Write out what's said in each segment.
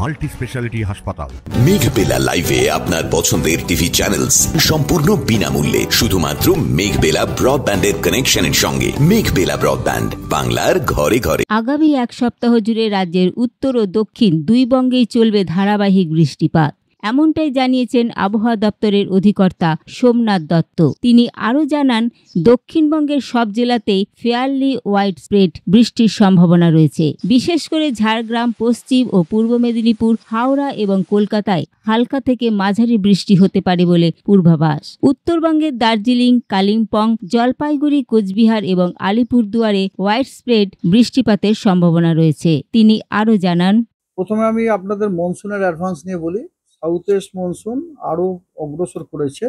Multi speciality হাসপাতাল। মেঘবেলা লাইভে আপনার পছন্দের টিভি চ্যানেলস সম্পূর্ণ বিনামূল্যে, শুধুমাত্র মেঘবেলা ব্রডব্যান্ডের কানেকশনের সঙ্গে। মেঘবেলা ব্রডব্যান্ড, বাংলার ঘরে ঘরে। আগামী এক সপ্তাহ জুড়ে রাজ্যের উত্তর ও দক্ষিণ দুই বঙ্গেই চলবে ধারাবাহিক বৃষ্টিপাত, এমনটাই জানিয়েছেন আবহাওয়া দপ্তরের অধিকর্তা সোমনাথ দত্ত। তিনি আরও জানান, দক্ষিণবঙ্গের সব জেলাতেই ফেয়ারলি ওয়াইড স্প্রেড বৃষ্টির সম্ভাবনা রয়েছে। বিশেষ করে ঝাড়গ্রাম, পশ্চিম ও পূর্ব মেদিনীপুর, হাওড়া এবং কলকাতায় হালকা থেকে মাঝারি বৃষ্টি হতে পারে বলে পূর্বাভাস। উত্তরবঙ্গের দার্জিলিং, কালিম্পং, জলপাইগুড়ি, কোচবিহার এবং আলিপুরদুয়ারে ওয়াইড স্প্রেড বৃষ্টিপাতের সম্ভাবনা রয়েছে। তিনি আরও জানান, প্রথমে আমি আপনাদের মনসুনের অ্যাডভান্স নিয়ে বলি। সাউথ ওয়েস্ট মনসুন আরও অগ্রসর করেছে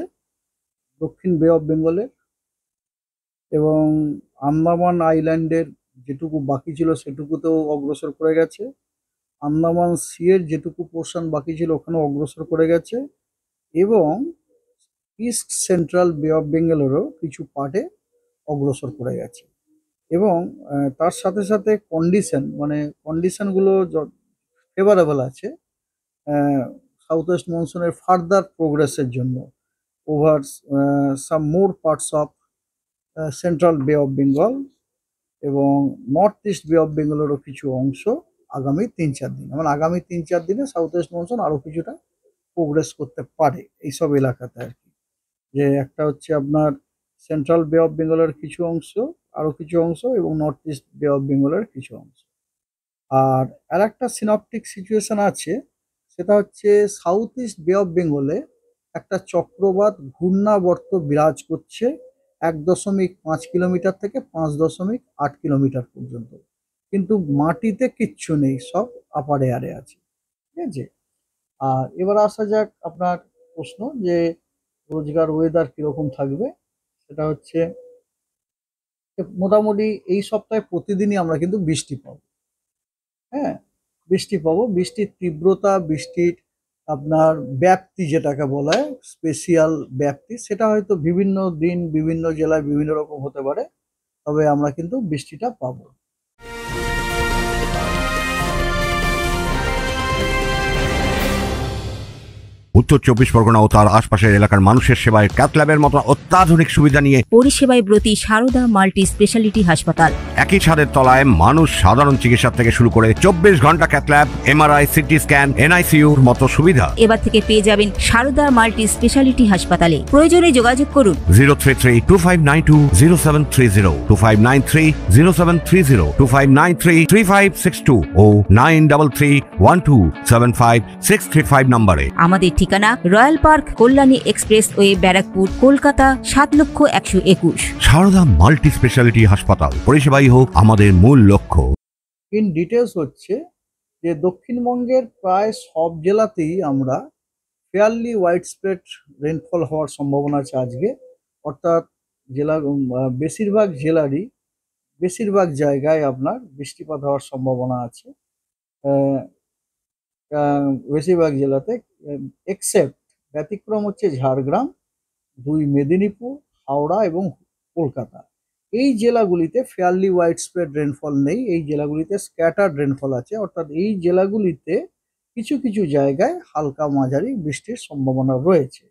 দক্ষিণ বে অফ বেঙ্গলে, এবং আন্দামান আইল্যান্ডের যেটুকু বাকি ছিল সেটুকুতেও অগ্রসর করে গেছে। আন্দামান সিয়ের যেটুকু পোর্শন বাকি ছিল ওখানেও অগ্রসর করে গেছে, এবং ইস্ট সেন্ট্রাল বে অফ বেঙ্গলেরও কিছু পার্টে অগ্রসর করে গেছে। এবং তার সাথে সাথে কন্ডিশনগুলো ফেভারেবল আছে সাউথ ওয়েস্ট মনসুনের ফার্দার প্রোগ্রেসের জন্য over some more parts of central বে অফ বেঙ্গল এবং নর্থ ইস্ট বে অফ বেঙ্গলেরও কিছু অংশ আগামী 3-4 দিন, মানে আগামী 3-4 দিনে সাউথ ওয়েস্ট মনসুন আরও কিছুটা প্রোগ্রেস করতে পারে এইসব এলাকাতে আর কি। যে একটা হচ্ছে আপনার সেন্ট্রাল বে অফ বেঙ্গলের কিছু অংশ, আরও কিছু অংশ, এবং নর্থ ইস্ট বে অফ বেঙ্গলের কিছু অংশ। আর একটা সিনপটিক সিচুয়েশন আছে, সেটা হচ্ছে সাউথ ইস্ট বে অফ বেঙ্গলে একটা চক্রবাত ঘূর্ণাবর্ত বিরাজ করছে 1.5 কিলোমিটার থেকে 5.8 কিলোমিটার পর্যন্ত, কিন্তু মাটিতে কিচ্ছু নেই, সব আপার এয়ারে আছে, ঠিক আছে। আর এবার আসা যাক আপনার প্রশ্ন যে রোজগার ওয়েদার কীরকম থাকবে। সেটা হচ্ছে মোটামুটি এই সপ্তাহে প্রতিদিনই আমরা কিন্তু বৃষ্টি পাবো। হ্যাঁ, বৃষ্টি পাবো। বৃষ্টির তীব্রতা, বৃষ্টির আপনার ব্যাপ্তি, যেটাকে বলা হয় স্পেশিয়াল ব্যাপ্তি, সেটা হয়তো বিভিন্ন দিন বিভিন্ন জেলায় বিভিন্ন রকম হতে পারে, তবে আমরা কিন্তু বৃষ্টিটা পাবো। উত্তর 24 পরগনা ও তার আশপাশের এলাকার মানুষের সেবায় ক্যাথল্যাবের মতো অত্যাধুনিক সুবিধা নিয়ে পরিষেবায় ব্রতী সারদা মাল্টি স্পেশালিটি হাসপাতাল। একই ছাদের তলায় মানুষ সাধারণ চিকিৎসা থেকে শুরু করে 24 ঘন্টা ক্যাথল্যাব, এমআরআই, সিটি স্ক্যান, এনআইসিইউর মতো সুবিধা এবার থেকে পেয়ে যাবেন সারদা মাল্টি স্পেশালিটি হাসপাতালে। প্রয়োজনে যোগাযোগ করুন 033-2592-0730, 2593-0730, 2593-3562 ও 9331275635 নম্বরে। আমাদের ঠিকানা royal park, Kalyani expressway, Barrackpore, Kolkata 7,121। Sarada multi speciality হাসপাতাল, পরিষেবাই হোক আমাদের মূল লক্ষ্য। ইন ডিটেলস হচ্ছে যে দক্ষিণবঙ্গের প্রায় সব জেলাতেই আমরা ফেয়ারলি ওয়াইড স্প্রেড রেনফল হওয়ার সম্ভাবনা আছে আজকে, অর্থাৎ বেশিরভাগ জায়গায় আপনার বৃষ্টিপাত হওয়ার সম্ভাবনা আছে বেশিরভাগ জেলাতে, এক্সেপ্ট ব্যতিক্রম হচ্ছে ঝাড়গ্রাম, 2 মেদিনীপুর, হাওড়া এবং কলকাতা। এই জেলাগুলিতে ফেয়ারলি ওয়াইড স্প্রেড রেনফল নেই, এই জেলাগুলিতে স্ক্যাটার্ড রেনফল আছে, অর্থাৎ এই জেলাগুলিতে কিছু কিছু জায়গায় হালকা মাঝারি বৃষ্টির সম্ভাবনা রয়েছে।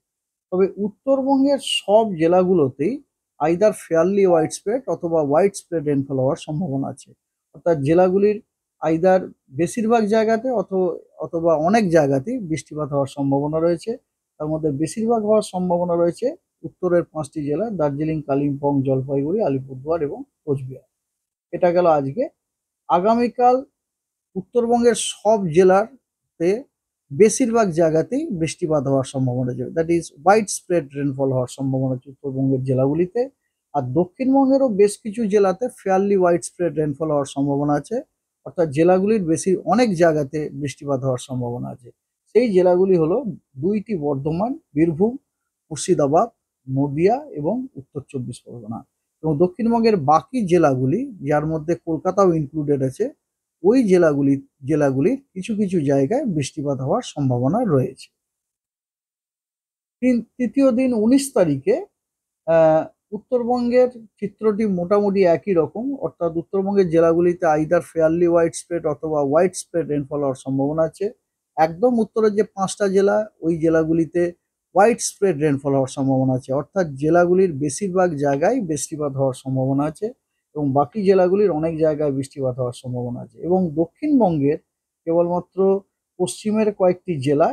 তবে উত্তরবঙ্গের সব জেলাগুলোতেই আইদার ফেয়ারলি ওয়াইড স্প্রেড অথবা ওয়াইড স্প্রেড রেনফল হওয়ার সম্ভাবনা আছে, অর্থাৎ জেলাগুলির আইদার বেশিরভাগ জায়গাতে অথবা অনেক জায়গাতেই বৃষ্টিপাত হওয়ার সম্ভাবনা রয়েছে। তার মধ্যে বেশিরভাগ হওয়ার সম্ভাবনা রয়েছে উত্তরের 5টি জেলা, দার্জিলিং, কালিম্পং, জলপাইগুড়ি, আলিপুরদুয়ার এবং কোচবিহার। এটা গেল আজকে। আগামীকাল উত্তরবঙ্গের সব জেলাতে বেশিরভাগ জায়গাতেই বৃষ্টিপাত হওয়ার সম্ভাবনা আছে, that is wide spread rainfall হওয়ার সম্ভাবনা আছে উত্তরবঙ্গের জেলাগুলিতে। আর দক্ষিণবঙ্গেরও বেশ কিছু জেলাতে ফেয়ারলি ওয়াইড স্প্রেড রেনফল হওয়ার সম্ভাবনা আছে, অর্থাৎ জেলাগুলির অনেক জায়গাতে বৃষ্টিপাত হওয়ার সম্ভাবনা আছে। সেই জেলাগুলি হলো 2টি বর্ধমান, বীরভূম, মুর্শিদাবাদ, নদিয়া এবং উত্তর 24 পরগনা। এবং দক্ষিণবঙ্গের বাকি জেলাগুলি, যার মধ্যে কলকাতাও ইনক্লুডেড আছে, ওই জেলাগুলির কিছু কিছু জায়গায় বৃষ্টিপাত হওয়ার সম্ভাবনা রয়েছে। তৃতীয় দিন 19 তারিখে উত্তরবঙ্গের চিত্রটি মোটামুটি একই রকম, অর্থাৎ উত্তরবঙ্গের জেলাগুলিতে আইদার ফেয়ারলি ওয়াইড স্প্রেড অথবা ওয়াইড স্প্রেড রেনফল হওয়ার সম্ভাবনা আছে। একদম উত্তরের যে 5টা জেলা, ওই জেলাগুলিতে ওয়াইড স্প্রেড রেনফল হওয়ার সম্ভাবনা আছে, অর্থাৎ জেলাগুলির বেশিরভাগ জায়গায় বৃষ্টিপাত হওয়ার সম্ভাবনা আছে এবং বাকি জেলাগুলির অনেক জায়গায় বৃষ্টিপাত হওয়ার সম্ভাবনা আছে। এবং দক্ষিণবঙ্গের কেবলমাত্র পশ্চিমের কয়েকটি জেলা,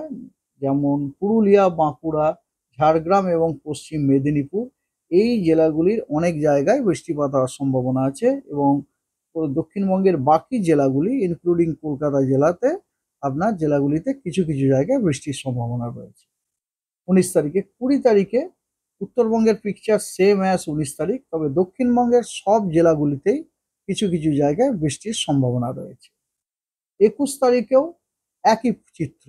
যেমন পুরুলিয়া, বাঁকুড়া, ঝাড়গ্রাম এবং পশ্চিম মেদিনীপুর, এই জেলাগুলির অনেক জায়গায় বৃষ্টিপাত হওয়ার সম্ভাবনা আছে এবং দক্ষিণবঙ্গের বাকি জেলাগুলি ইনক্লুডিং কলকাতা জেলাতে আপনার জেলাগুলিতে কিছু কিছু জায়গায় বৃষ্টির সম্ভাবনা রয়েছে। 19 তারিখে 20 তারিখে উত্তরবঙ্গের পিকচার সেম অ্যাজ 19 তারিখ, তবে দক্ষিণবঙ্গের সব জেলাগুলিতেই কিছু কিছু জায়গায় বৃষ্টির সম্ভাবনা রয়েছে। 21 তারিখেও একই চিত্র,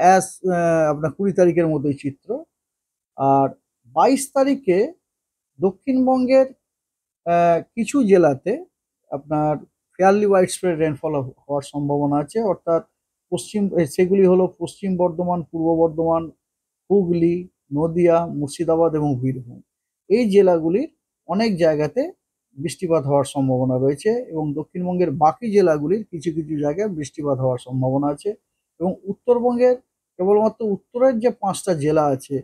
অ্যাজ আপনার 20 তারিখের মতোই চিত্র। আর 22 তারিখে দক্ষিণবঙ্গের কিছু জেলাতে আপনার ফেয়ারলি ওয়াইড স্প্রেড রেনফল হওয়ার সম্ভাবনা আছে, অর্থাৎ সেগুলি হলো পশ্চিম বর্ধমান, পূর্ব বর্ধমান, হুগলি, নদিয়া, মুর্শিদাবাদ এবং বীরভূম। এই জেলাগুলির অনেক জায়গাতে বৃষ্টিপাত হওয়ার সম্ভাবনা রয়েছে এবং দক্ষিণবঙ্গের বাকি জেলাগুলির কিছু কিছু জায়গায় বৃষ্টিপাত হওয়ার সম্ভাবনা আছে। এবং উত্তরবঙ্গের কেবলমাত্র উত্তরের যে 5টা জেলা আছে,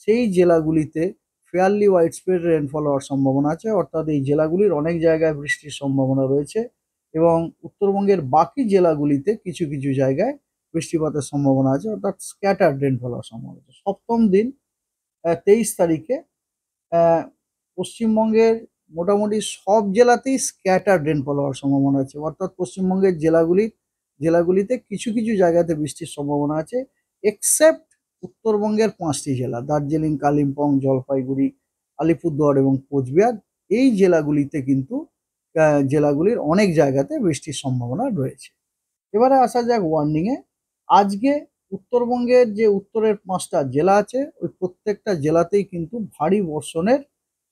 সেই জেলাগুলিতে ফেয়ারলি ওয়াইড স্প্রেড রেনফল হওয়ার সম্ভাবনা আছে, অর্থাৎ এই জেলাগুলির অনেক জায়গায় বৃষ্টির সম্ভাবনা রয়েছে এবং উত্তরবঙ্গের বাকি জেলাগুলিতে কিছু কিছু জায়গায় বৃষ্টিপাতের সম্ভাবনা আছে, অর্থাৎ স্ক্যাটার্ড রেনফল হওয়ার সম্ভাবনা আছে। সপ্তম দিন 23 তারিখে পশ্চিমবঙ্গের মোটামুটি সব জেলাতেই স্ক্যাটার্ড রেনফল হওয়ার সম্ভাবনা আছে, অর্থাৎ পশ্চিমবঙ্গের জেলাগুলিতে কিছু কিছু জায়গাতে বৃষ্টির সম্ভাবনা আছে, এক্সেপ্ট উত্তরবঙ্গের 5টি জেলা দার্জিলিং, কালিম্পং, জলপাইগুড়ি, আলিপুরদুয়ার এবং কোচবিহার। এই জেলাগুলিতে কিন্তু জেলাগুলির অনেক জায়গাতে বৃষ্টির সম্ভাবনা রয়েছে। এবারে আসা যাক ওয়ার্নিংয়ে। আজকে উত্তরবঙ্গের যে উত্তরের 5টা জেলা আছে, ওই প্রত্যেকটা জেলাতেই কিন্তু ভারী বর্ষণের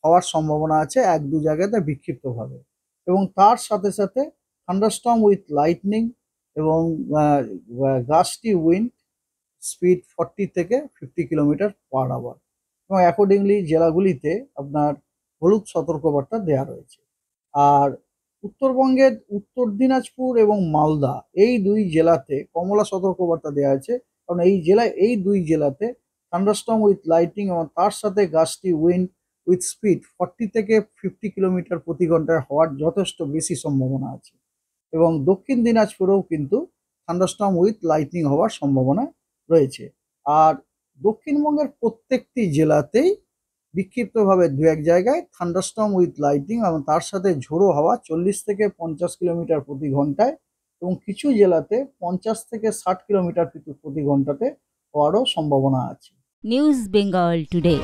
হওয়ার সম্ভাবনা আছে, 1-2 জায়গাতে বিক্ষিপ্তভাবে, এবং তার সাথে সাথে থান্ডারস্টর্ম উইথ লাইটনিং এবং গাস্টি উইন্ড, স্পিড 40 থেকে 50 কিলোমিটার পার আওয়ার। এবং অ্যাকর্ডিংলি জেলাগুলিতে আপনার হলুদ সতর্কবার্তা দেওয়া রয়েছে। আর উত্তরবঙ্গের উত্তর দিনাজপুর এবং মালদা, এই 2 জেলাতে কমলা সতর্কবার্তা দেওয়া আছে, কারণ এই 2 জেলাতে থান্ডারস্টর্ম উইথ লাইটনিং এবং তার সাথে গাস্টি উইন্ড উইথ স্পিড 40 থেকে 50 কিলোমিটার প্রতি ঘন্টায় হওয়ার যথেষ্ট বেশি সম্ভাবনা আছে। এবং দক্ষিণ দিনাজপুরেও কিন্তু থান্ডারস্টর্ম উইথ লাইটনিং হওয়ার সম্ভাবনা রয়েছে। আর দক্ষিণবঙ্গের প্রত্যেকটি জেলাতেই বিক্ষিপ্তভাবে 2-1 জায়গায় থান্ডারস্টর্ম উইথ লাইটনিং এবং তার সাথে ঝোড়ো হাওয়া 40 থেকে 50 কিলোমিটার প্রতি ঘন্টায় এবং কিছু জেলাতে 50 থেকে 60 কিলোমিটার প্রতি ঘন্টাতে হওয়ারও সম্ভাবনা আছে। News Bengal today.